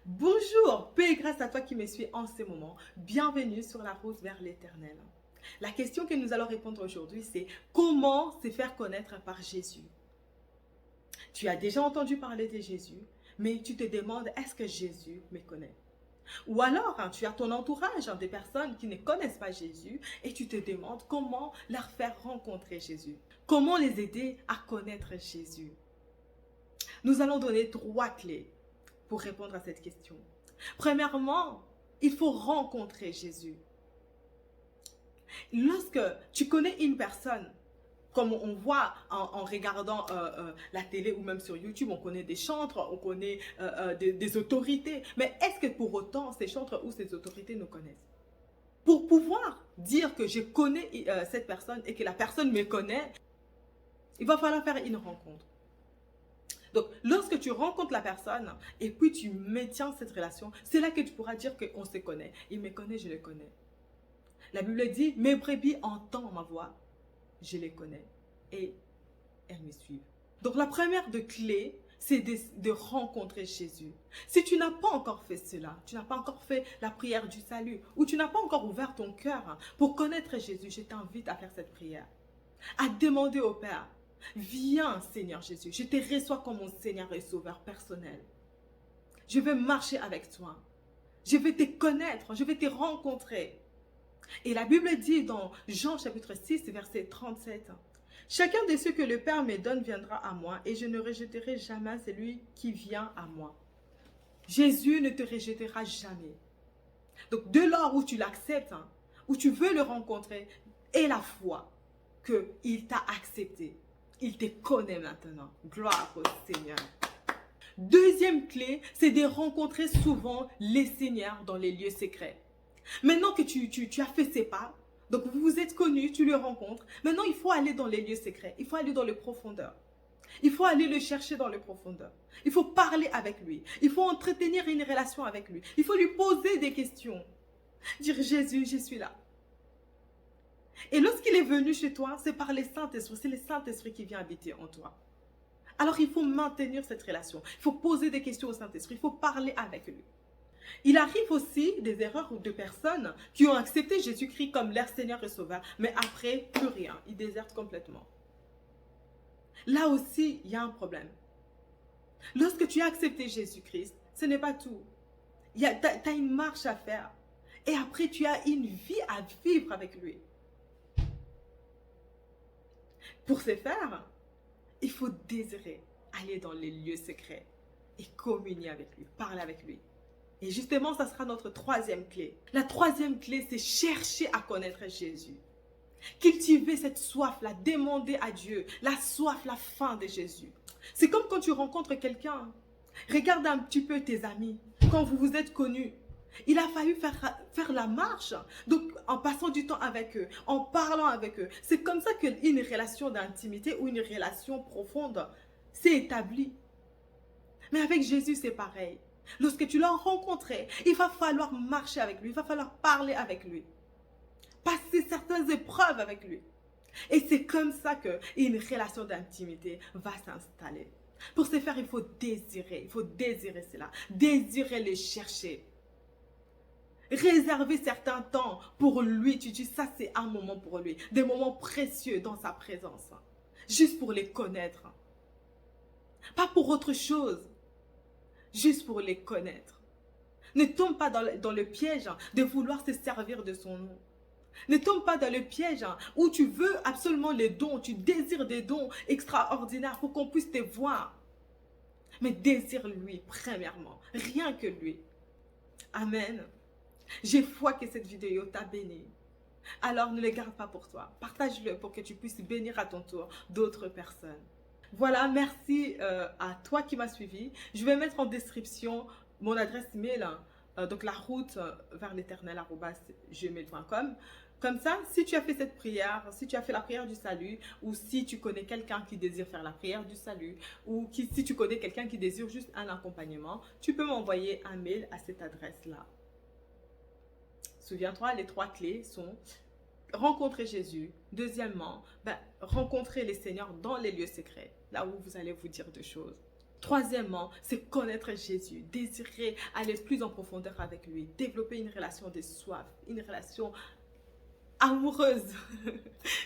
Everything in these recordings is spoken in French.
Bonjour, paix et grâce à toi qui me suis en ce moment. Bienvenue sur la route vers l'éternel. La question que nous allons répondre aujourd'hui, c'est comment se faire connaître par Jésus? Tu as déjà entendu parler de Jésus, mais tu te demandes, est-ce que Jésus me connaît? Ou alors, tu as ton entourage, des personnes qui ne connaissent pas Jésus et tu te demandes comment leur faire rencontrer Jésus. Comment les aider à connaître Jésus? Nous allons donner 3 clés pour répondre à cette question. Premièrement, il faut rencontrer Jésus. Lorsque tu connais une personne, comme on voit en regardant la télé ou même sur YouTube, on connaît des chantres, on connaît des autorités. Mais est-ce que pour autant ces chantres ou ces autorités nous connaissent? Pour pouvoir dire que je connais cette personne et que la personne me connaît, il va falloir faire une rencontre. Donc, lorsque tu rencontres la personne et puis tu maintiens cette relation, c'est là que tu pourras dire qu'on se connaît. Il me connaît, je le connais. La Bible dit, mes brebis entendent ma voix, je les connais et elles me suivent. Donc, la première de clé, c'est de rencontrer Jésus. Si tu n'as pas encore fait cela, tu n'as pas encore fait la prière du salut ou tu n'as pas encore ouvert ton cœur pour connaître Jésus, je t'invite à faire cette prière. À demander au Père, viens Seigneur Jésus, je te reçois comme mon Seigneur et Sauveur personnel. Je vais marcher avec toi. Je vais te connaître, je vais te rencontrer. Et la Bible dit dans Jean chapitre 6, verset 37, « Chacun de ceux que le Père me donne viendra à moi et je ne rejetterai jamais celui qui vient à moi. » Jésus ne te rejettera jamais. Donc, de lors où tu l'acceptes, où tu veux le rencontrer, aie la foi qu'il t'a accepté. Il te connaît maintenant. Gloire au Seigneur. Deuxième clé, c'est de rencontrer souvent les seigneurs dans les lieux secrets. Maintenant que tu as fait ces pas, donc vous vous êtes connus, tu le rencontres. Maintenant, il faut aller dans les lieux secrets. Il faut aller dans les profondeurs. Il faut aller le chercher dans les profondeurs. Il faut parler avec lui. Il faut entretenir une relation avec lui. Il faut lui poser des questions. Dire, Jésus, je suis là. Et lorsqu'il est venu chez toi, c'est par le Saint-Esprit. C'est le Saint-Esprit qui vient habiter en toi. Alors, il faut maintenir cette relation. Il faut poser des questions au Saint-Esprit. Il faut parler avec lui. Il arrive aussi des erreurs de personnes qui ont accepté Jésus-Christ comme leur Seigneur et Sauveur, mais après, plus rien. Ils désertent complètement. Là aussi, il y a un problème. Lorsque tu as accepté Jésus-Christ, ce n'est pas tout. Tu as une marche à faire. Et après, tu as une vie à vivre avec lui. Pour ce faire, il faut désirer aller dans les lieux secrets et communier avec lui, parler avec lui. Et justement, ça sera notre troisième clé. La troisième clé, c'est chercher à connaître Jésus. Cultiver cette soif-là, demander à Dieu la soif, la faim de Jésus. C'est comme quand tu rencontres quelqu'un. Regarde un petit peu tes amis, quand vous vous êtes connus. Il a fallu faire la marche, donc en passant du temps avec eux, en parlant avec eux. C'est comme ça qu'une relation d'intimité ou une relation profonde s'est établie. Mais avec Jésus, c'est pareil. Lorsque tu l'as rencontré, il va falloir marcher avec lui, il va falloir parler avec lui. Passer certaines épreuves avec lui. Et c'est comme ça qu'une relation d'intimité va s'installer. Pour ce faire, il faut désirer cela, désirer le chercher. Réserver certains temps pour lui, tu dis ça c'est un moment pour lui, des moments précieux dans sa présence, juste pour les connaître. Pas pour autre chose, juste pour les connaître. Ne tombe pas dans le piège de vouloir se servir de son nom. Ne tombe pas dans le piège où tu veux absolument les dons, tu désires des dons extraordinaires pour qu'on puisse te voir. Mais désire-lui premièrement, rien que lui. Amen. J'ai foi que cette vidéo t'a béni. Alors ne le garde pas pour toi. Partage-le pour que tu puisses bénir à ton tour d'autres personnes. Voilà, merci à toi qui m'as suivi. Je vais mettre en description mon adresse email, donc la route vers l'éternel @gmail.com. Comme ça, si tu as fait cette prière, si tu as fait la prière du salut, ou si tu connais quelqu'un qui désire faire la prière du salut, ou si tu connais quelqu'un qui désire juste un accompagnement, tu peux m'envoyer un mail à cette adresse-là. Souviens-toi, les 3 clés sont rencontrer Jésus. Deuxièmement, rencontrer les seigneurs dans les lieux secrets, là où vous allez vous dire des choses. Troisièmement, c'est connaître Jésus, désirer aller plus en profondeur avec lui, développer une relation de soif, une relation amoureuse,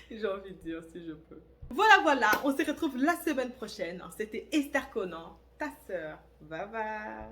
j'ai envie de dire si je peux. Voilà, on se retrouve la semaine prochaine. C'était Esther Conan, ta sœur. Bye bye.